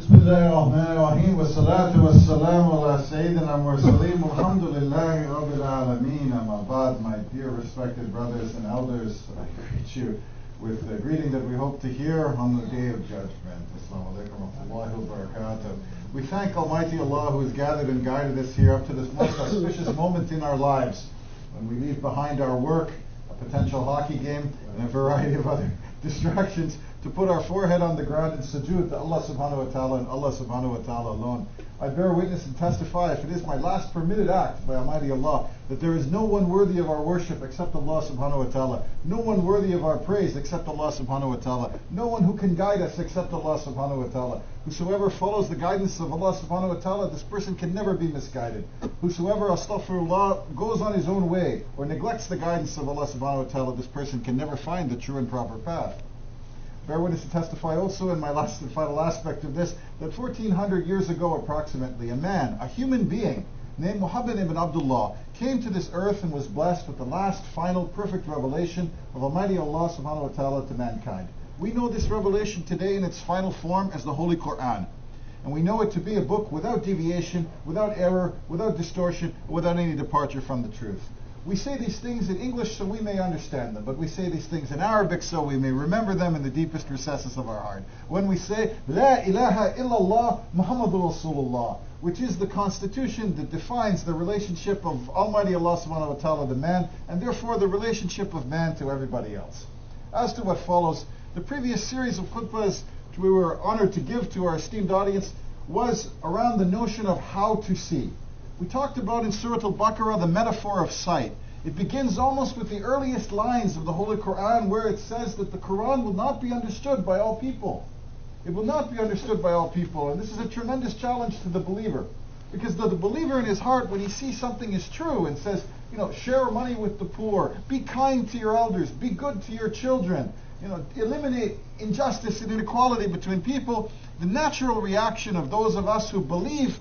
بسم الله الرحمن الرحيم والصلاة والسلام على سيدنا المرسلين والحمد لله رب العالمين. Amma ba'd, my dear respected brothers and elders, I greet you with the greeting that we hope to hear on the day of judgment. Assalamu alaikum wa rahmatullahi wa barakatuh. We thank Almighty Allah who has gathered and guided us here up to this most auspicious moment in our lives, when we leave behind our work, a potential hockey game, and a variety of other distractions, to put our forehead on the ground in sujood to Allah subhanahu wa ta'ala and Allah subhanahu wa ta'ala alone. I bear witness and testify, if it is my last permitted act by Almighty Allah, that there is no one worthy of our worship except Allah subhanahu wa ta'ala, no one worthy of our praise except Allah subhanahu wa ta'ala, no one who can guide us except Allah subhanahu wa ta'ala. Whosoever follows the guidance of Allah subhanahu wa ta'ala, this person can never be misguided. Whosoever, astaghfirullah, goes on his own way or neglects the guidance of Allah subhanahu wa ta'ala, this person can never find the true and proper path. Bear witness to testify also in my last and final aspect of this, that 1400 years ago approximately, a man, a human being, named Muhammad ibn Abdullah, came to this earth and was blessed with the last, final, perfect revelation of Almighty Allah subhanahu wa ta'ala to mankind. We know this revelation today in its final form as the Holy Quran. And we know it to be a book without deviation, without error, without distortion, without any departure from the truth. We say these things in English so we may understand them, but we say these things in Arabic so we may remember them in the deepest recesses of our heart. When we say, La ilaha illallah Muhammadur Rasulullah, which is the constitution that defines the relationship of Almighty Allah subhanahu wa ta'ala to man, and therefore the relationship of man to everybody else. As to what follows, the previous series of khutbahs which we were honored to give to our esteemed audience was around the notion of how to see. We talked about in Surah Al-Baqarah the metaphor of sight. It begins almost with the earliest lines of the Holy Quran, where it says that the Quran will not be understood by all people. It will not be understood by all people, and this is a tremendous challenge to the believer. Because the believer in his heart, when he sees something is true and says, share money with the poor, be kind to your elders, be good to your children, eliminate injustice and inequality between people, the natural reaction of those of us who believe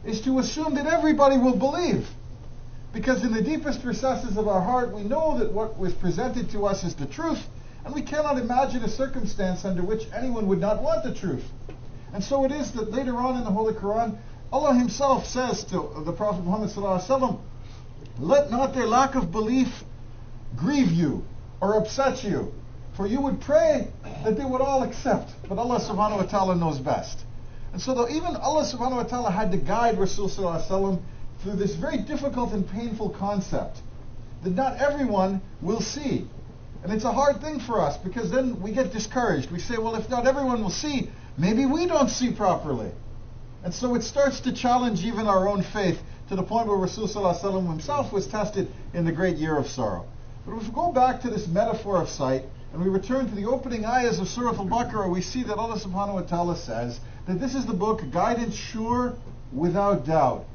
is to assume that everybody will believe. Because in the deepest recesses of our heart, we know that what was presented to us is the truth, and we cannot imagine a circumstance under which anyone would not want the truth. And so it is that later on in the Holy Quran, Allah Himself says to the Prophet Muhammad ﷺ, let not their lack of belief grieve you or upset you, for you would pray that they would all accept, but Allah subhanahu wa ta'ala knows best. And so though even Allah subhanahu wa ta'ala had to guide Rasul sallallahu alaihi wasallam through this very difficult and painful concept that not everyone will see. And it's a hard thing for us, because then we get discouraged. We say, well, if not everyone will see, maybe we don't see properly. And so it starts to challenge even our own faith, to the point where Rasul sallallahu alaihi wasallam himself was tested in the great year of sorrow. But if we go back to this metaphor of sight, and we return to the opening ayahs of Surah Al-Baqarah, we see that Allah subhanahu wa ta'ala says that this is the book, guidance sure without doubt.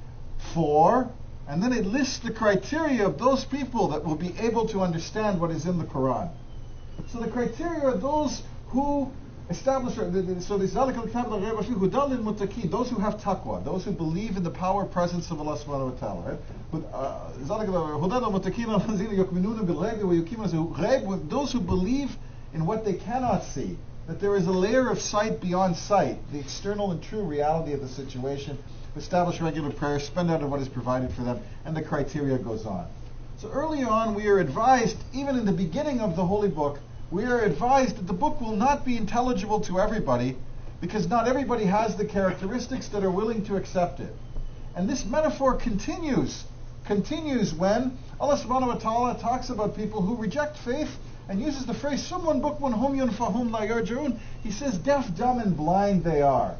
For, and then it lists the criteria of those people that will be able to understand what is in the Quran. So the criteria are those who establish, so those who have taqwa, those who believe in the power presence of Allah subhanahu wa ta'ala. Right? Those who believe in what they cannot see, that there is a layer of sight beyond sight, the external and true reality of the situation, establish regular prayers, spend out of what is provided for them, and the criteria goes on. So early on we are advised, even in the beginning of the Holy Book, we are advised that the book will not be intelligible to everybody, because not everybody has the characteristics that are willing to accept it. And this metaphor continues when Allah subhanahu wa ta'ala talks about people who reject faith and uses the phrase summun bukmun humyun fahum la yarji'un. He says deaf, dumb, and blind they are.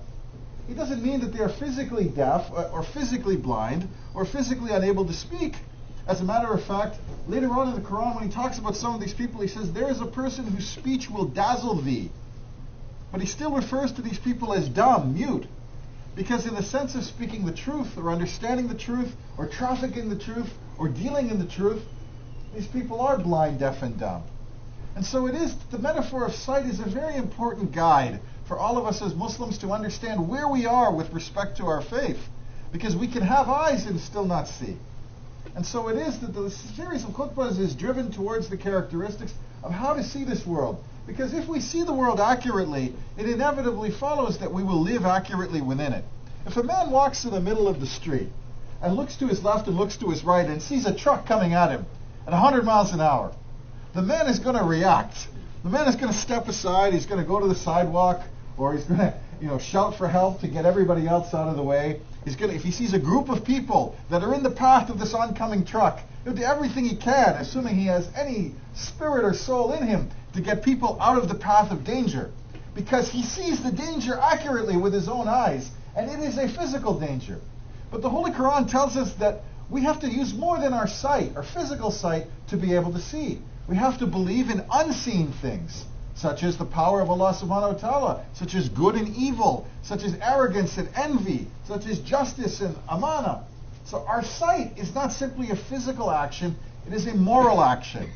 He doesn't mean that they are physically deaf or physically blind or physically unable to speak. As a matter of fact, later on in the Quran, when he talks about some of these people, he says, there is a person whose speech will dazzle thee. But he still refers to these people as dumb, mute. Because in the sense of speaking the truth, or understanding the truth, or trafficking the truth, or dealing in the truth, these people are blind, deaf, and dumb. And so it is, the metaphor of sight is a very important guide for all of us as Muslims to understand where we are with respect to our faith. Because we can have eyes and still not see. And so it is that the series of khutbahs is driven towards the characteristics of how to see this world. Because if we see the world accurately, it inevitably follows that we will live accurately within it. If a man walks to the middle of the street and looks to his left and looks to his right and sees a truck coming at him at 100 miles an hour, the man is going to react. The man is going to step aside. He's going to go to the sidewalk, or he's going to, shout for help to get everybody else out of the way. If he sees a group of people that are in the path of this oncoming truck, he'll do everything he can, assuming he has any spirit or soul in him, to get people out of the path of danger. Because he sees the danger accurately with his own eyes, and it is a physical danger. But the Holy Quran tells us that we have to use more than our sight, our physical sight, to be able to see. We have to believe in unseen things, such as the power of Allah subhanahu wa ta'ala, such as good and evil, such as arrogance and envy, such as justice and amana. So our sight is not simply a physical action, it is a moral action.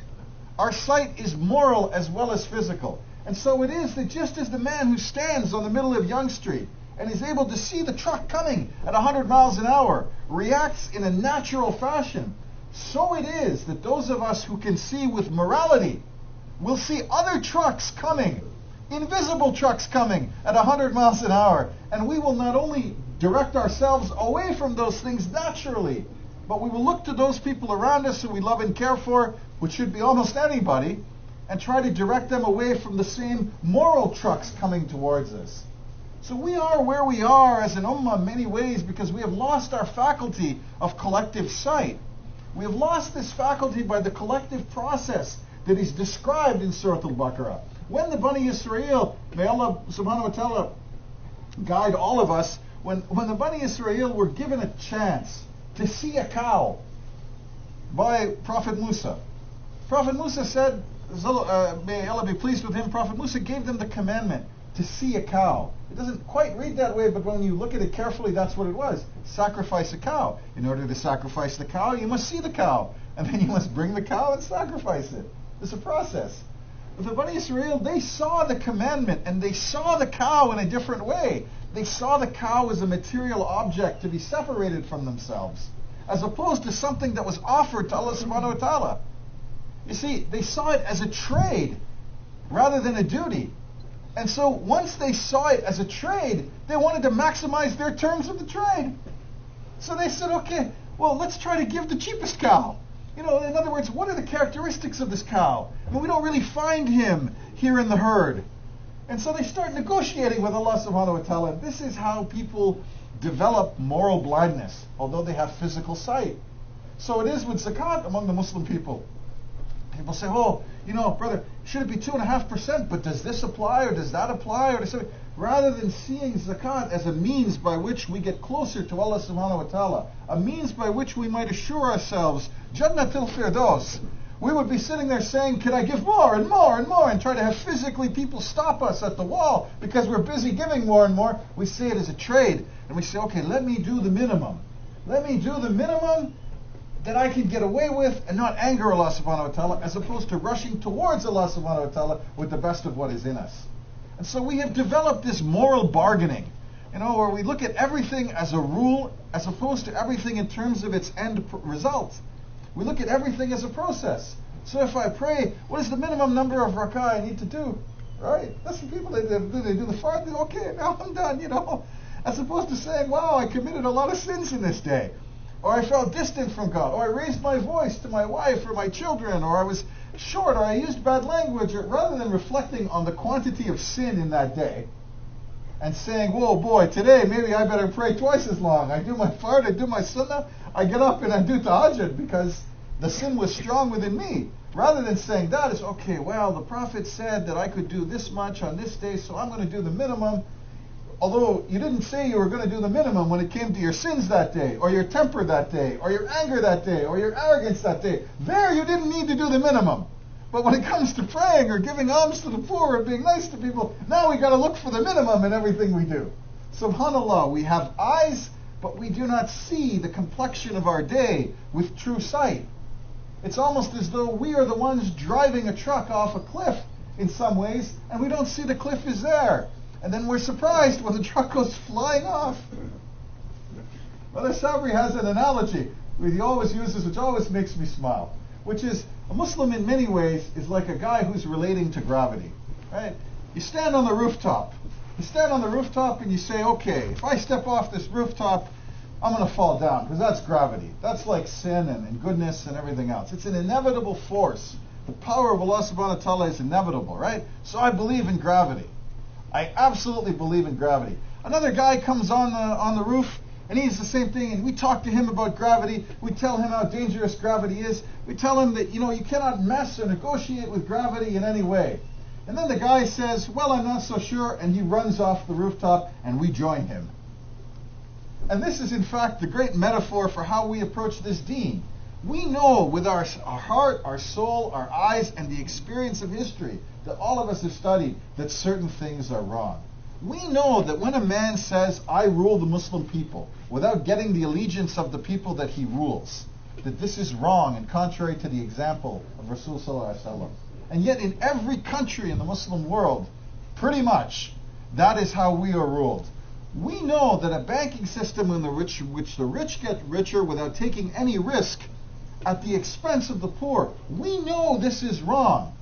Our sight is moral as well as physical. And so it is that just as the man who stands on the middle of Yonge Street and is able to see the truck coming at 100 miles an hour reacts in a natural fashion, so it is that those of us who can see with morality will see other trucks coming, invisible trucks coming at 100 miles an hour, and we will not only direct ourselves away from those things naturally, but we will look to those people around us who we love and care for, which should be almost anybody, and try to direct them away from the same moral trucks coming towards us. So we are where we are as an ummah in many ways because we have lost our faculty of collective sight. We have lost this faculty by the collective process that is described in Surah Al-Baqarah. When the Bani Israel, may Allah subhanahu wa ta'ala guide all of us, when the Bani Israel were given a chance to see a cow by Prophet Musa, Prophet Musa said, may Allah be pleased with him, Prophet Musa gave them the commandment to see a cow. It doesn't quite read that way, but when you look at it carefully, that's what it was. Sacrifice a cow. In order to sacrifice the cow, you must see the cow. And then you must bring the cow and sacrifice it. It's a process. But the Bani Israel, they saw the commandment, and they saw the cow in a different way. They saw the cow as a material object to be separated from themselves, as opposed to something that was offered to Allah subhanahu wa ta'ala. You see, they saw it as a trade rather than a duty. And so once they saw it as a trade, they wanted to maximize their terms of the trade. So they said, okay, well, let's try to give the cheapest cow. In other words, what are the characteristics of this cow? I mean, we don't really find him here in the herd. And so they start negotiating with Allah subhanahu wa ta'ala. This is how people develop moral blindness, although they have physical sight. So it is with zakat among the Muslim people. People say, brother, should it be 2.5%? But does this apply or does that apply? Rather than seeing zakat as a means by which we get closer to Allah subhanahu wa ta'ala, a means by which we might assure ourselves Jannatul Firdaus, we would be sitting there saying, can I give more and more and more, and try to have physically people stop us at the wall because we're busy giving more and more. We see it as a trade, and we say, okay, let me do the minimum. Let me do the minimum that I can get away with and not anger Allah subhanahu wa ta'ala, as opposed to rushing towards Allah subhanahu wa ta'ala with the best of what is in us. And so we have developed this moral bargaining, where we look at everything as a rule as opposed to everything in terms of its end result. We look at everything as a process. So if I pray, what is the minimum number of rak'ah I need to do? Right? That's what people they do the fard. Okay, now I'm done, As opposed to saying, wow, I committed a lot of sins in this day. Or I felt distant from God, or I raised my voice to my wife or my children, or I was short, or I used bad language, or rather than reflecting on the quantity of sin in that day and saying, whoa boy, today maybe I better pray twice as long. I do my fard, I do my sunnah, I get up and I do tahajjud because the sin was strong within me. Rather than saying that is, okay, well, the Prophet said that I could do this much on this day, so I'm going to do the minimum. Although you didn't say you were going to do the minimum when it came to your sins that day, or your temper that day, or your anger that day, or your arrogance that day. There you didn't need to do the minimum. But when it comes to praying or giving alms to the poor or being nice to people, now we got to look for the minimum in everything we do. Subhanallah, we have eyes, but we do not see the complexion of our day with true sight. It's almost as though we are the ones driving a truck off a cliff in some ways, and we don't see the cliff is there. And then we're surprised when the truck goes flying off. Brother Sabri has an analogy he always uses, which always makes me smile, which is a Muslim in many ways is like a guy who's relating to gravity. right? You stand on the rooftop. You stand on the rooftop and you say, okay, if I step off this rooftop, I'm going to fall down, because that's gravity. That's like sin and goodness and everything else. It's an inevitable force. The power of Allah subhanahu wa ta'ala is inevitable, right? So I believe in gravity. I absolutely believe in gravity. Another guy comes on the roof, and he's the same thing, and we talk to him about gravity. We tell him how dangerous gravity is. We tell him that, you cannot mess or negotiate with gravity in any way. And then the guy says, well, I'm not so sure, and he runs off the rooftop, and we join him. And this is, in fact, the great metaphor for how we approach this deen. We know with our heart, our soul, our eyes, and the experience of history that all of us have studied that certain things are wrong. We know that when a man says, I rule the Muslim people, without getting the allegiance of the people that he rules, that this is wrong and contrary to the example of Rasul sallallahu alaihi wasallam. And yet in every country in the Muslim world, pretty much, that is how we are ruled. We know that a banking system in which the rich get richer without taking any risk at the expense of the poor, we know this is wrong.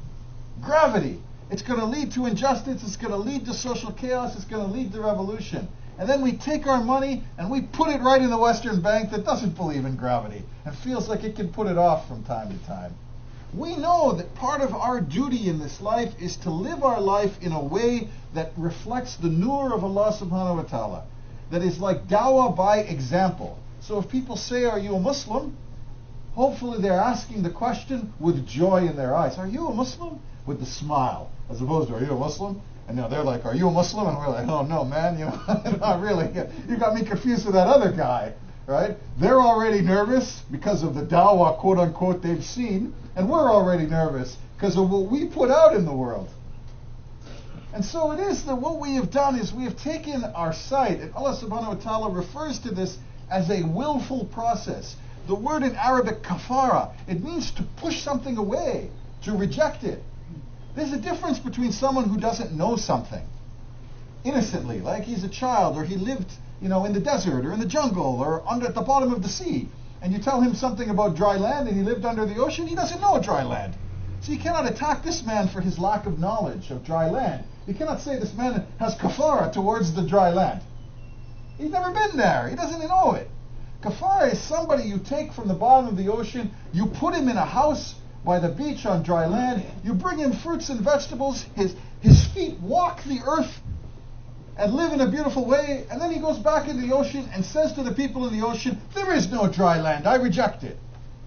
Gravity. It's going to lead to injustice, it's going to lead to social chaos, it's going to lead to revolution. And then we take our money and we put it right in the Western bank that doesn't believe in gravity and feels like it can put it off from time to time. We know that part of our duty in this life is to live our life in a way that reflects the nur of Allah subhanahu wa ta'ala. That is like dawah by example. So if people say, are you a Muslim? Hopefully they're asking the question with joy in their eyes. Are you a Muslim? With the smile. As opposed to, are you a Muslim? And they're like, are you a Muslim? And we're like, oh no, man, not really. You got me confused with that other guy. Right? They're already nervous because of the dawah, quote unquote, they've seen. And we're already nervous because of what we put out in the world. And so it is that what we have done is we have taken our sight, and Allah subhanahu wa ta'ala refers to this as a willful process. The word in Arabic, kafara, it means to push something away, to reject it. There's a difference between someone who doesn't know something innocently, like he's a child, or he lived, in the desert, or in the jungle, or at the bottom of the sea. And you tell him something about dry land and he lived under the ocean, he doesn't know dry land. So you cannot attack this man for his lack of knowledge of dry land. You cannot say this man has kafara towards the dry land. He's never been there. He doesn't know it. Kafara is somebody you take from the bottom of the ocean, you put him in a house by the beach on dry land, you bring him fruits and vegetables, his feet walk the earth and live in a beautiful way, and then he goes back into the ocean and says to the people in the ocean, there is no dry land, I reject it.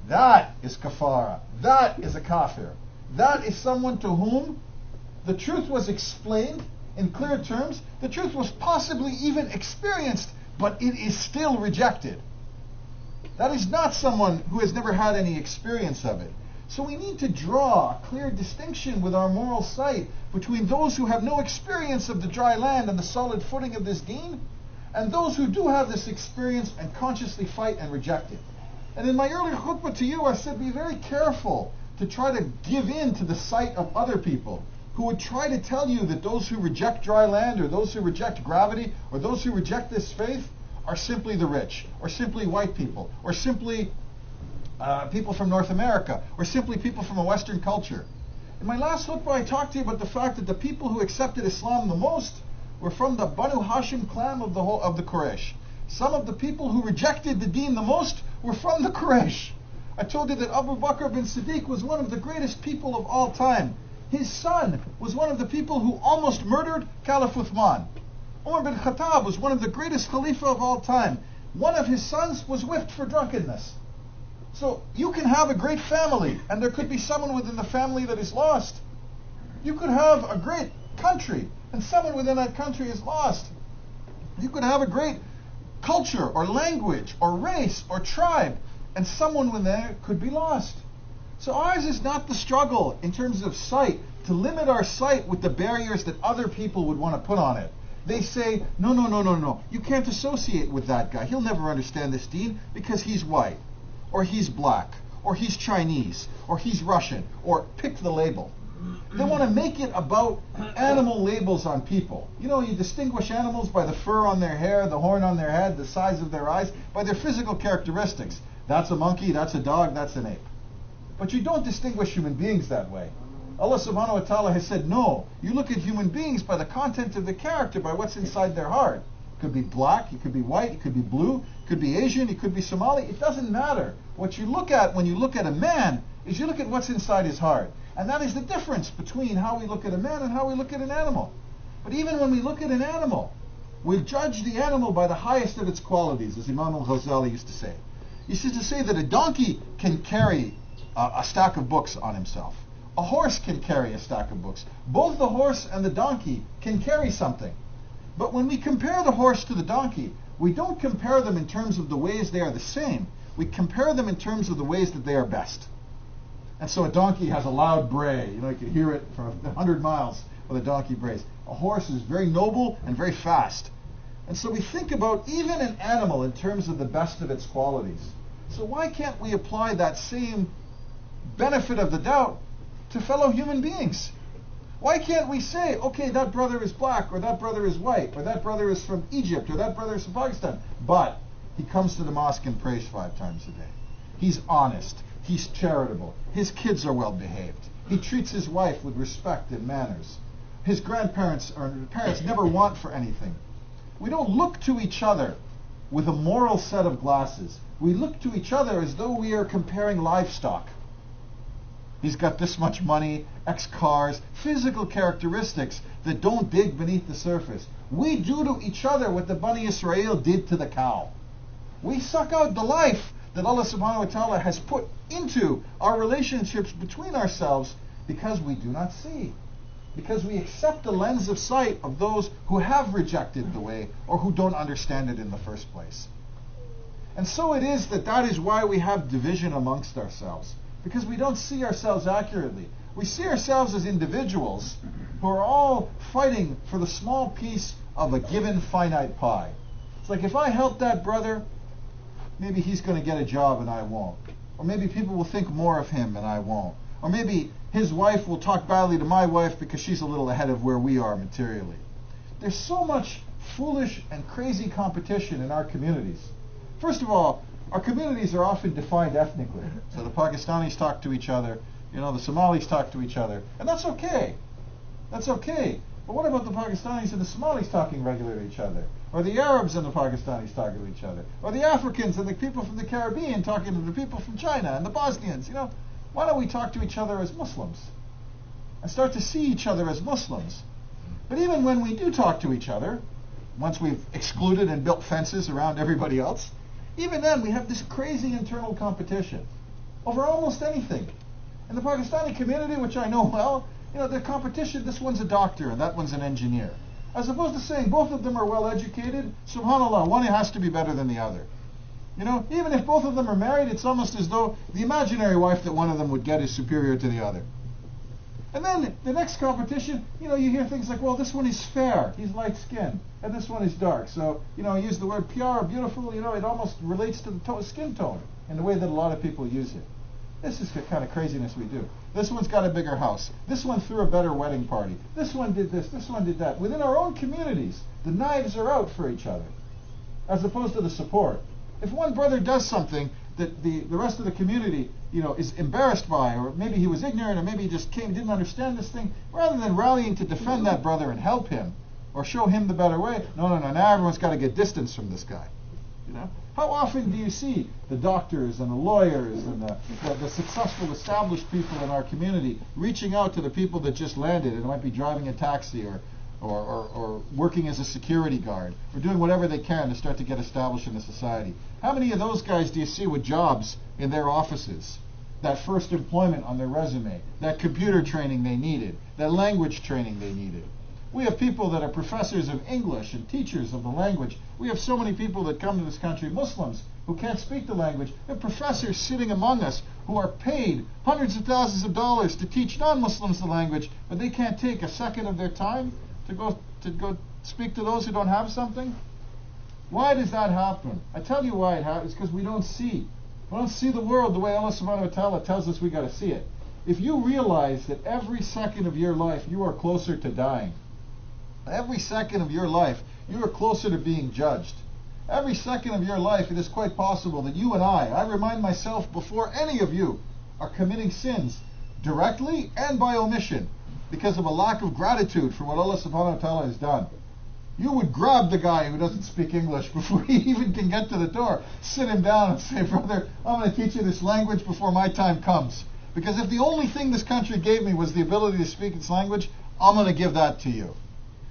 That is kafara. That is a kafir. That is someone to whom the truth was explained in clear terms, the truth was possibly even experienced, but it is still rejected. That is not someone who has never had any experience of it. So we need to draw a clear distinction with our moral sight between those who have no experience of the dry land and the solid footing of this deen, and those who do have this experience and consciously fight and reject it. And in my earlier khutbah to you, I said be very careful to try to give in to the sight of other people who would try to tell you that those who reject dry land, or those who reject gravity, or those who reject this faith are simply the rich, or simply white people, or simply people from North America, or simply people from a Western culture. In my last khutbah, I talked to you about the fact that the people who accepted Islam the most were from the Banu Hashim clan of the Quraysh. Some of the people who rejected the deen the most were from the Quraysh. I told you that Abu Bakr bin Siddiq was one of the greatest people of all time. His son was one of the people who almost murdered Caliph Uthman. Umar bin Khattab was one of the greatest Khalifa of all time. One of his sons was whipped for drunkenness. So you can have a great family, and there could be someone within the family that is lost. You could have a great country, and someone within that country is lost. You could have a great culture, or language, or race, or tribe, and someone within there could be lost. So ours is not the struggle in terms of sight, to limit our sight with the barriers that other people would want to put on it. They say, no, you can't associate with that guy. He'll never understand this deen because he's white, or he's black, or he's Chinese, or he's Russian, or pick the label. They want to make it about animal labels on people. You distinguish animals by the fur on their hair, the horn on their head, the size of their eyes, by their physical characteristics. That's a monkey, that's a dog, that's an ape. But you don't distinguish human beings that way. Allah subhanahu wa ta'ala has said, no, you look at human beings by the content of the character, by what's inside their heart. It could be black, it could be white, it could be blue, it could be Asian, it could be Somali. It doesn't matter. What you look at when you look at a man is you look at what's inside his heart. And that is the difference between how we look at a man and how we look at an animal. But even when we look at an animal, we judge the animal by the highest of its qualities, as Imam al-Ghazali used to say. He used to say that a donkey can carry a stack of books on himself. A horse can carry a stack of books. Both the horse and the donkey can carry something. But when we compare the horse to the donkey, we don't compare them in terms of the ways they are the same. We compare them in terms of the ways that they are best. And so a donkey has a loud bray. You can hear it from 100 miles when a donkey brays. A horse is very noble and very fast. And so we think about even an animal in terms of the best of its qualities. So why can't we apply that same benefit of the doubt to fellow human beings? Why can't we say, okay, that brother is black, or that brother is white, or that brother is from Egypt, or that brother is from Pakistan, but he comes to the mosque and prays 5 times a day. He's honest. He's charitable. His kids are well behaved. He treats his wife with respect and manners. His grandparents or parents never want for anything. We don't look to each other with a moral set of glasses. We look to each other as though we are comparing livestock. He's got this much money, X cars, physical characteristics that don't dig beneath the surface. We do to each other what the Bani Israel did to the cow. We suck out the life that Allah subhanahu wa ta'ala has put into our relationships between ourselves because we do not see. Because we accept the lens of sight of those who have rejected the way or who don't understand it in the first place. And so it is that is why we have division amongst ourselves. Because we don't see ourselves accurately. We see ourselves as individuals who are all fighting for the small piece of a given finite pie. It's like, if I help that brother, maybe he's going to get a job and I won't. Or maybe people will think more of him and I won't. Or maybe his wife will talk badly to my wife because she's a little ahead of where we are materially. There's so much foolish and crazy competition in our communities. First of all, our communities are often defined ethnically. So the Pakistanis talk to each other, the Somalis talk to each other, and that's okay. That's okay. But what about the Pakistanis and the Somalis talking regularly to each other? Or the Arabs and the Pakistanis talking to each other? Or the Africans and the people from the Caribbean talking to the people from China and the Bosnians? Why don't we talk to each other as Muslims and start to see each other as Muslims? But even when we do talk to each other, once we've excluded and built fences around everybody else, even then we have this crazy internal competition over almost anything. In the Pakistani community, which I know well, the competition, this one's a doctor and that one's an engineer. As opposed to saying both of them are well educated, subhanAllah, one has to be better than the other. Even if both of them are married, it's almost as though the imaginary wife that one of them would get is superior to the other. And then the next competition, you hear things like, well, this one is fair, he's light-skinned, and this one is dark. So, I use the word pure, beautiful, it almost relates to the skin tone in the way that a lot of people use it. This is the kind of craziness we do. This one's got a bigger house. This one threw a better wedding party. This one did this one did that. Within our own communities, the knives are out for each other, as opposed to the support. If one brother does something that the rest of the community, is embarrassed by, or maybe he was ignorant, or maybe he just didn't understand this thing, rather than rallying to defend that brother and help him, or show him the better way, no, now everyone's got to get distance from this guy. How often do you see the doctors and the lawyers and the successful established people in our community reaching out to the people that just landed and might be driving a taxi or working as a security guard, or doing whatever they can to start to get established in the society? How many of those guys do you see with jobs in their offices? That first employment on their resume, that computer training they needed, that language training they needed. We have people that are professors of English and teachers of the language. We have so many people that come to this country, Muslims, who can't speak the language. We have professors sitting among us who are paid hundreds of thousands of dollars to teach non-Muslims the language, but they can't take a second of their time to go speak to those who don't have something. Why does that happen? I tell you why it happens. Because we don't see. We don't see the world the way Allah subhanahu wa ta'ala tells us we got to see it. If you realize that every second of your life you are closer to dying, every second of your life you are closer to being judged, every second of your life it is quite possible that you and I remind myself before any of you, are committing sins, directly and by omission, because of a lack of gratitude for what Allah subhanahu wa ta'ala has done. You would grab the guy who doesn't speak English before he even can get to the door, sit him down and say, brother, I'm going to teach you this language before my time comes. Because if the only thing this country gave me was the ability to speak its language, I'm going to give that to you.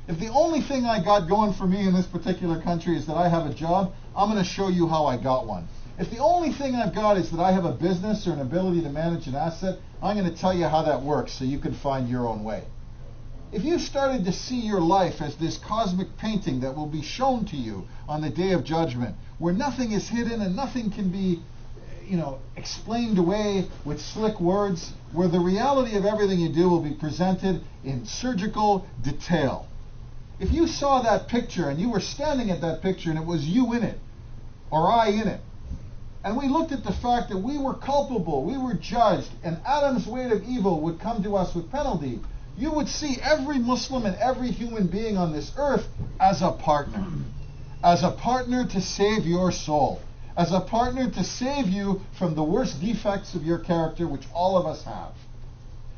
If the only thing I got going for me in this particular country is that I have a job, I'm going to show you how I got one. If the only thing I've got is that I have a business or an ability to manage an asset, I'm going to tell you how that works so you can find your own way. If you started to see your life as this cosmic painting that will be shown to you on the day of judgment, where nothing is hidden and nothing can be, explained away with slick words, where the reality of everything you do will be presented in surgical detail. If you saw that picture and you were standing at that picture and it was you in it, or I in it, and we looked at the fact that we were culpable, we were judged, and Adam's weight of evil would come to us with penalty, you would see every Muslim and every human being on this earth as a partner to save your soul, as a partner to save you from the worst defects of your character, which all of us have.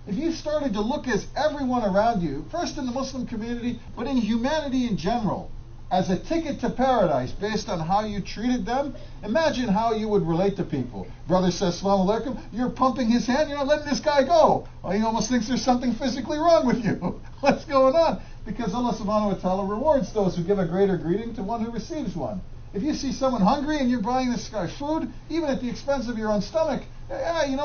If you started to look at everyone around you, first in the Muslim community, but in humanity in general, as a ticket to paradise based on how you treated them, imagine how you would relate to people. Brother says, Assalamu alaikum, you're pumping his hand, you're not letting this guy go. Oh, he almost thinks there's something physically wrong with you. What's going on? Because Allah subhanahu wa ta'ala rewards those who give a greater greeting to one who receives one. If you see someone hungry and you're buying this guy food, even at the expense of your own stomach,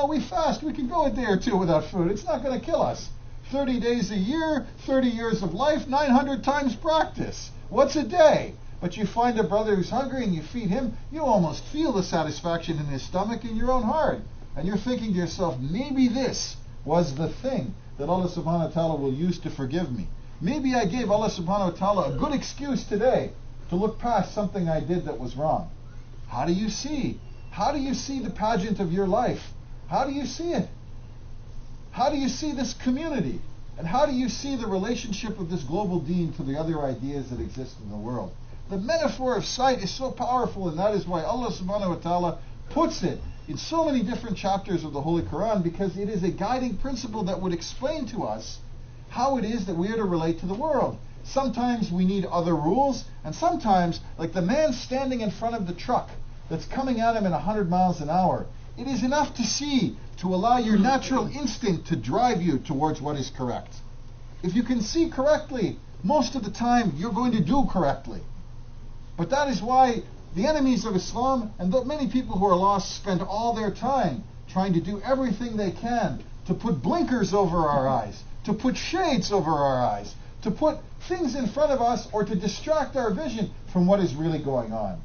we fast, we can go a day or two without food. It's not going to kill us. 30 days a year, 30 years of life, 900 times practice. What's a day? But you find a brother who's hungry and you feed him, you almost feel the satisfaction in his stomach in your own heart. And you're thinking to yourself, maybe this was the thing that Allah subhanahu wa ta'ala will use to forgive me. Maybe I gave Allah subhanahu wa ta'ala a good excuse today to look past something I did that was wrong. How do you see? How do you see the pageant of your life? How do you see it? How do you see this community? And how do you see the relationship of this global deen to the other ideas that exist in the world? The metaphor of sight is so powerful, and that is why Allah subhanahu wa ta'ala puts it in so many different chapters of the Holy Quran, because it is a guiding principle that would explain to us how it is that we are to relate to the world. Sometimes we need other rules, and sometimes, like the man standing in front of the truck that's coming at him at 100 miles an hour, it is enough to see to allow your natural instinct to drive you towards what is correct. If you can see correctly, most of the time you're going to do correctly. But that is why the enemies of Islam and many people who are lost spend all their time trying to do everything they can to put blinkers over our eyes, to put shades over our eyes, to put things in front of us, or to distract our vision from what is really going on.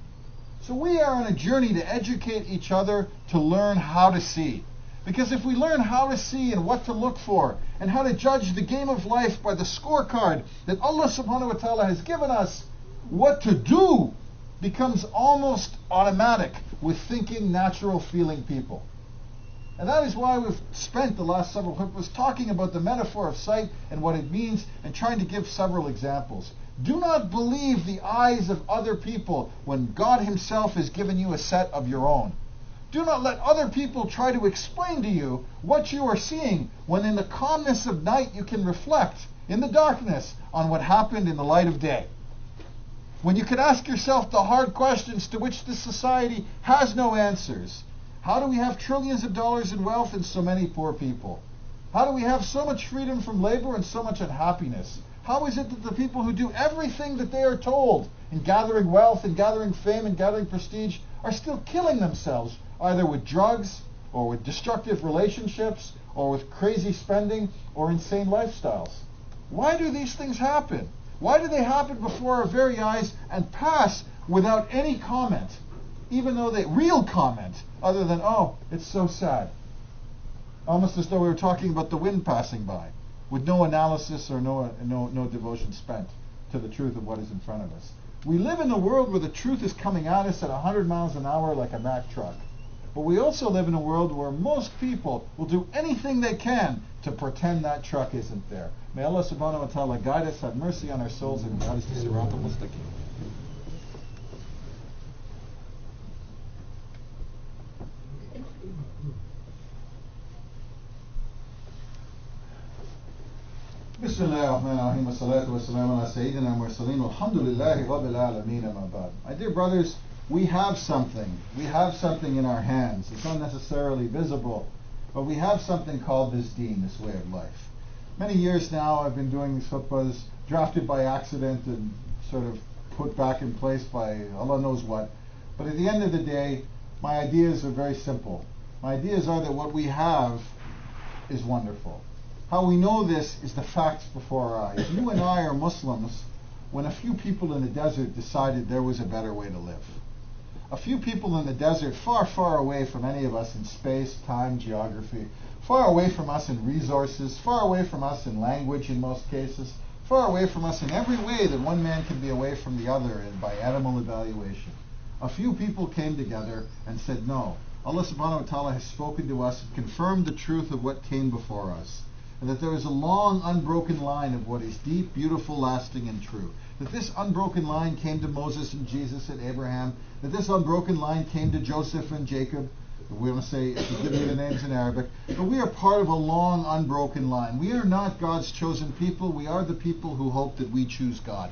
So we are on a journey to educate each other to learn how to see. Because if we learn how to see and what to look for, and how to judge the game of life by the scorecard that Allah subhanahu wa ta'ala has given us, what to do becomes almost automatic with thinking, natural, feeling people. And that is why we've spent the last several khutbahs talking about the metaphor of sight and what it means, and trying to give several examples. Do not believe the eyes of other people when God Himself has given you a set of your own. Do not let other people try to explain to you what you are seeing, when in the calmness of night you can reflect in the darkness on what happened in the light of day. When you can ask yourself the hard questions to which this society has no answers. How do we have trillions of dollars in wealth and so many poor people? How do we have so much freedom from labor and so much unhappiness? How is it that the people who do everything that they are told in gathering wealth and gathering fame and gathering prestige are still killing themselves, either with drugs or with destructive relationships or with crazy spending or insane lifestyles? Why do these things happen? Why do they happen before our very eyes and pass without any comment? Even though real comment, other than, oh, it's so sad. Almost as though we were talking about the wind passing by, with no analysis or no devotion spent to the truth of what is in front of us. We live in a world where the truth is coming at us at 100 miles an hour like a Mack truck. But we also live in a world where most people will do anything they can to pretend that truck isn't there. May Allah subhanahu wa ta'ala guide us, have mercy on our souls, and guide us to Sirat al-Mustaqim. بسم الله الرحمن الرحيم والصلاة والسلام على سيدنا المرسلين والحمد لله رب العالمين أما بعد. My dear brothers, we have something. We have something in our hands. It's not necessarily visible, but we have something called this deen, this way of life. Many years now I've been doing these khutbahs, drafted by accident and sort of put back in place by Allah knows what. But at the end of the day, my ideas are very simple. My ideas are that what we have is wonderful. How we know this is the facts before our eyes. You and I are Muslims when a few people in the desert decided there was a better way to live. A few people in the desert, far, far away from any of us in space, time, geography, far away from us in resources, far away from us in language in most cases, far away from us in every way that one man can be away from the other and by animal evaluation. A few people came together and said, no, Allah subhanahu wa ta'ala has spoken to us and confirmed the truth of what came before us. And that there is a long, unbroken line of what is deep, beautiful, lasting, and true. That this unbroken line came to Moses and Jesus and Abraham. That this unbroken line came to Joseph and Jacob. We want to say, to give you the names in Arabic. But we are part of a long, unbroken line. We are not God's chosen people. We are the people who hope that we choose God.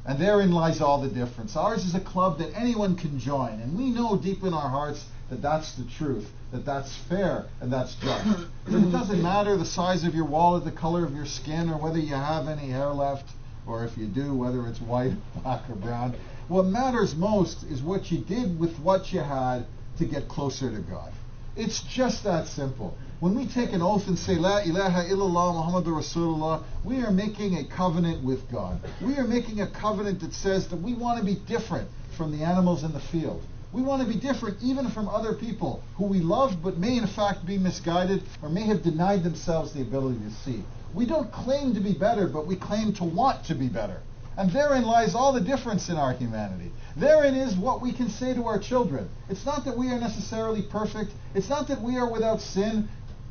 And therein lies all the difference. Ours is a club that anyone can join. And we know deep in our hearts that that's the truth, that that's fair, and that's just. That it doesn't matter the size of your wallet, the color of your skin, or whether you have any hair left, or if you do, whether it's white, black, or brown. What matters most is what you did with what you had to get closer to God. It's just that simple. When we take an oath and say, La ilaha illallah Muhammadur Rasulullah, we are making a covenant with God. We are making a covenant that says that we want to be different from the animals in the field. We want to be different even from other people who we love but may in fact be misguided or may have denied themselves the ability to see. We don't claim to be better, but we claim to want to be better. And therein lies all the difference in our humanity. Therein is what we can say to our children. It's not that we are necessarily perfect. It's not that we are without sin,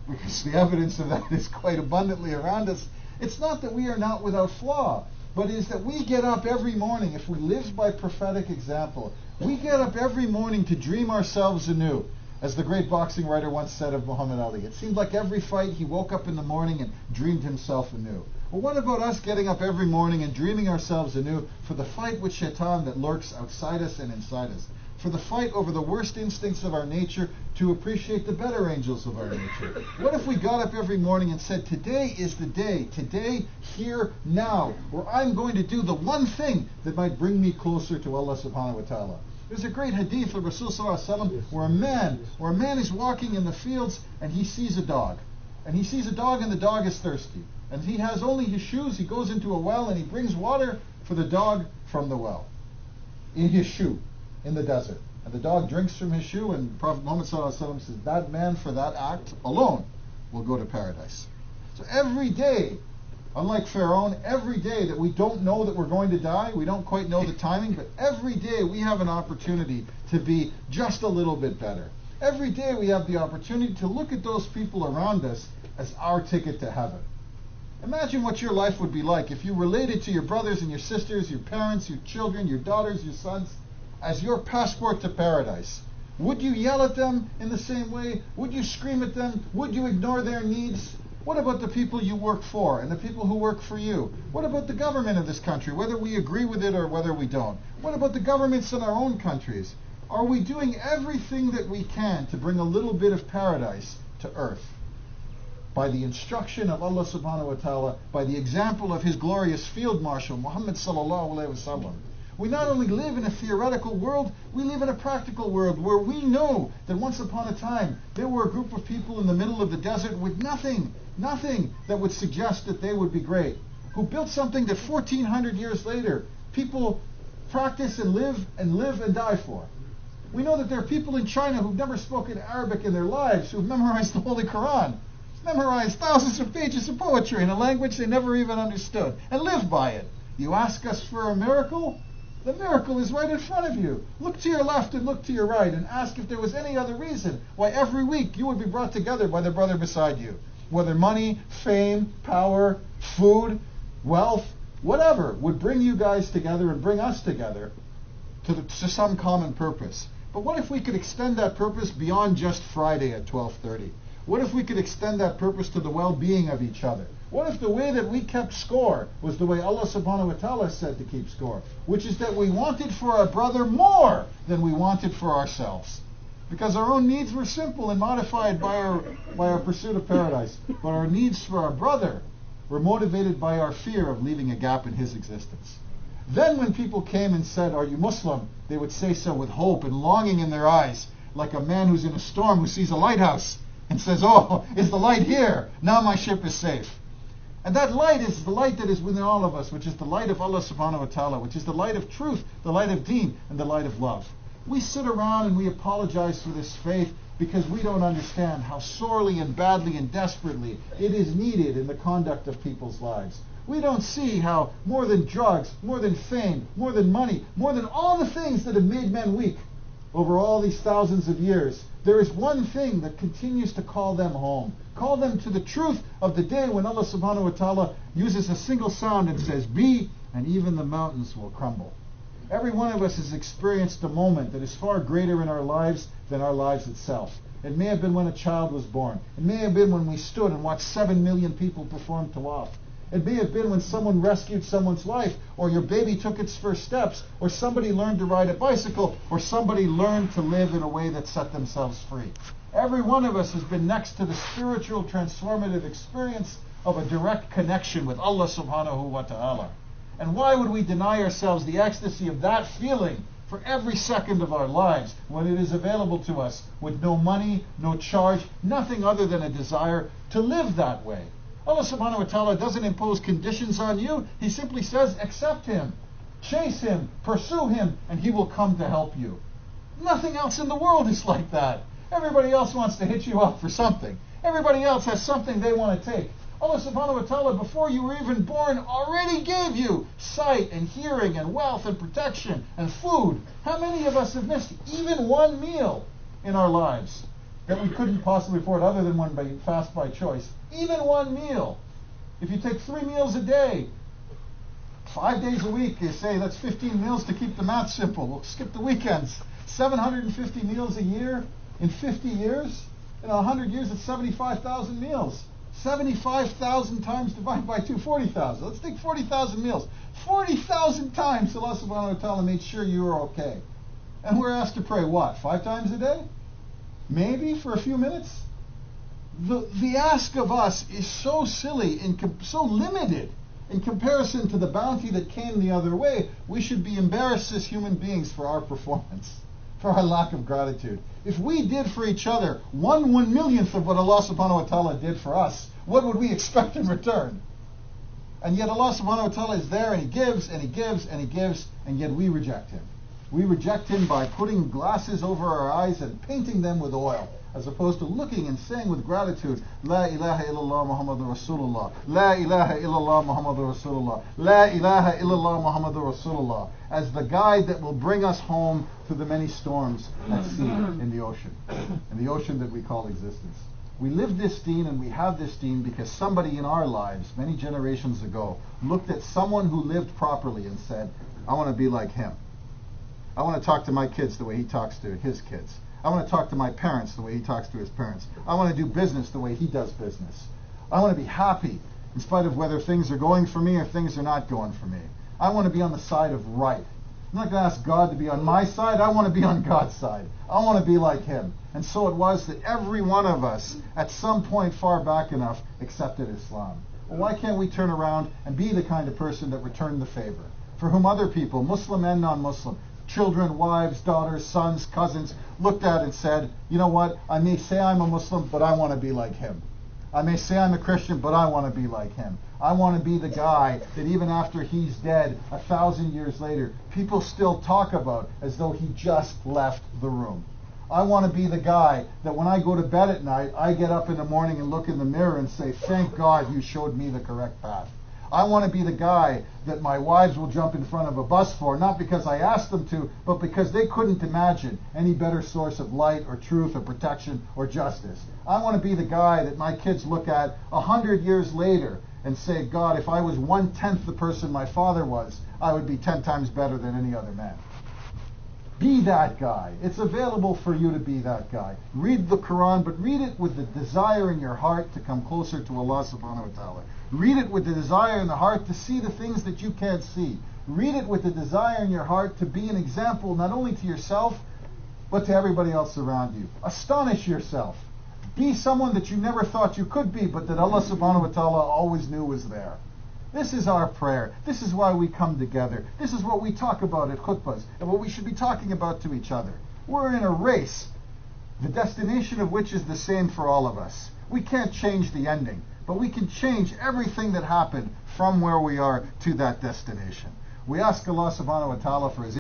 because the evidence of that is quite abundantly around us. It's not that we are not without flaw, but it is that we get up every morning, if we live by prophetic example, we get up every morning to dream ourselves anew. As the great boxing writer once said of Muhammad Ali, it seemed like every fight he woke up in the morning and dreamed himself anew. Well, what about us getting up every morning and dreaming ourselves anew for the fight with Shaitan that lurks outside us and inside us? For the fight over the worst instincts of our nature to appreciate the better angels of our nature. What if we got up every morning and said, today is the day, today, here, now, where I'm going to do the one thing that might bring me closer to Allah subhanahu wa ta'ala. There's a great hadith of Rasul sallallahu alaihi wasallam where a man is walking in the fields and he sees a dog. And he sees a dog and the dog is thirsty. And he has only his shoes. He goes into a well and he brings water for the dog from the well. In his shoe, in the desert. And the dog drinks from his shoe, and Prophet Muhammad sallallahu alaihi wasallam says, that man for that act alone will go to paradise. So every day, unlike Pharaoh, every day that we don't know that we're going to die, we don't quite know the timing, but every day we have an opportunity to be just a little bit better. Every day we have the opportunity to look at those people around us as our ticket to heaven. Imagine what your life would be like if you related to your brothers and your sisters, your parents, your children, your daughters, your sons, as your passport to paradise. Would you yell at them in the same way? Would you scream at them? Would you ignore their needs? What about the people you work for and the people who work for you? What about the government of this country, whether we agree with it or whether we don't? What about the governments in our own countries? Are we doing everything that we can to bring a little bit of paradise to earth? By the instruction of Allah subhanahu wa ta'ala, by the example of his glorious field marshal, Muhammad sallallahu alayhi wa sallam. We not only live in a theoretical world, we live in a practical world where we know that once upon a time there were a group of people in the middle of the desert with nothing that would suggest that they would be great, who built something that 1400 years later people practice and live and die for. We know that there are people in China who've never spoken Arabic in their lives, who've memorized the Holy Quran, memorized thousands of pages of poetry in a language they never even understood, and live by it. You ask us for a miracle? The miracle is right in front of you. Look to your left and look to your right and ask if there was any other reason why every week you would be brought together by the brother beside you. Whether money, fame, power, food, wealth, whatever would bring you guys together and bring us together to some common purpose. But what if we could extend that purpose beyond just Friday at 12:30? What if we could extend that purpose to the well-being of each other? What if the way that we kept score was the way Allah subhanahu wa ta'ala said to keep score, which is that we wanted for our brother more than we wanted for ourselves? Because our own needs were simple and modified by our pursuit of paradise. But our needs for our brother were motivated by our fear of leaving a gap in his existence. Then when people came and said, "Are you Muslim?" they would say so with hope and longing in their eyes, like a man who's in a storm who sees a lighthouse and says, "Oh, is the light here? Now my ship is safe." And that light is the light that is within all of us, which is the light of Allah subhanahu wa ta'ala, which is the light of truth, the light of deen, and the light of love. We sit around and we apologize for this faith because we don't understand how sorely and badly and desperately it is needed in the conduct of people's lives. We don't see how more than drugs, more than fame, more than money, more than all the things that have made men weak over all these thousands of years, there is one thing that continues to call them home. Call them to the truth of the day when Allah subhanahu wa ta'ala uses a single sound and says, "Be," and even the mountains will crumble. Every one of us has experienced a moment that is far greater in our lives than our lives itself. It may have been when a child was born. It may have been when we stood and watched 7 million people perform tawaf. It may have been when someone rescued someone's life, or your baby took its first steps, or somebody learned to ride a bicycle, or somebody learned to live in a way that set themselves free. Every one of us has been next to the spiritual transformative experience of a direct connection with Allah subhanahu wa ta'ala. And why would we deny ourselves the ecstasy of that feeling for every second of our lives when it is available to us with no money, no charge, nothing other than a desire to live that way? Allah subhanahu wa ta'ala doesn't impose conditions on you. He simply says, accept Him, chase Him, pursue Him, and He will come to help you. Nothing else in the world is like that. Everybody else wants to hit you up for something. Everybody else has something they want to take. Allah subhanahu wa ta'ala, before you were even born, already gave you sight and hearing and wealth and protection and food. How many of us have missed even one meal in our lives that we couldn't possibly afford other than one by fast by choice? Even one meal. If you take 3 meals a day, 5 days a week, you say that's 15 meals to keep the math simple. We'll skip the weekends. 750 meals a year in 50 years. In 100 years, it's 75,000 meals. 75,000 times divided by 2, 40,000. Let's take 40,000 meals. 40,000 times Allah subhanahu wa ta'ala made sure you were okay. And we're asked to pray what? 5 times a day? Maybe for a few minutes? The ask of us is so silly and so limited in comparison to the bounty that came the other way. We should be embarrassed as human beings for our performance, for our lack of gratitude. If we did for each other 1/1,000,000th of what Allah subhanahu wa ta'ala did for us, what would we expect in return? And yet Allah subhanahu wa ta'ala is there and He gives and He gives and He gives, and yet we reject Him. We reject Him by putting glasses over our eyes and painting them with oil, as opposed to looking and saying with gratitude, La ilaha illallah Muhammadur Rasulullah, La ilaha illallah Muhammadur Rasulullah, La ilaha illallah Muhammadur Rasulullah, as the guide that will bring us home through the many storms at sea, in the ocean that we call existence. We live this deen and we have this deen because somebody in our lives, many generations ago, looked at someone who lived properly and said, I want to be like him. I want to talk to my kids the way he talks to his kids. I want to talk to my parents the way he talks to his parents. I want to do business the way he does business. I want to be happy in spite of whether things are going for me or things are not going for me. I want to be on the side of right. I'm not going to ask God to be on my side. I want to be on God's side. I want to be like Him. And so it was that every one of us, at some point far back enough, accepted Islam. Well, why can't we turn around and be the kind of person that returned the favor, for whom other people, Muslim and non-Muslim, children, wives, daughters, sons, cousins, looked at and said, you know what, I may say I'm a Muslim, but I want to be like him. I may say I'm a Christian, but I want to be like him. I want to be the guy that even after he's dead, 1,000 years later, people still talk about as though he just left the room. I want to be the guy that when I go to bed at night, I get up in the morning and look in the mirror and say, thank God you showed me the correct path. I want to be the guy that my wives will jump in front of a bus for, not because I asked them to, but because they couldn't imagine any better source of light or truth or protection or justice. I want to be the guy that my kids look at 100 years later and say, God, if I was 1/10 the person my father was, I would be 10 times better than any other man. Be that guy. It's available for you to be that guy. Read the Quran, but read it with the desire in your heart to come closer to Allah subhanahu wa ta'ala. Read it with the desire in the heart to see the things that you can't see. Read it with the desire in your heart to be an example not only to yourself, but to everybody else around you. Astonish yourself. Be someone that you never thought you could be, but that Allah subhanahu wa ta'ala always knew was there. This is our prayer. This is why we come together. This is what we talk about at khutbahs, and what we should be talking about to each other. We're in a race, the destination of which is the same for all of us. We can't change the ending, but we can change everything that happened from where we are to that destination. We ask Allah subhanahu wa ta'ala for His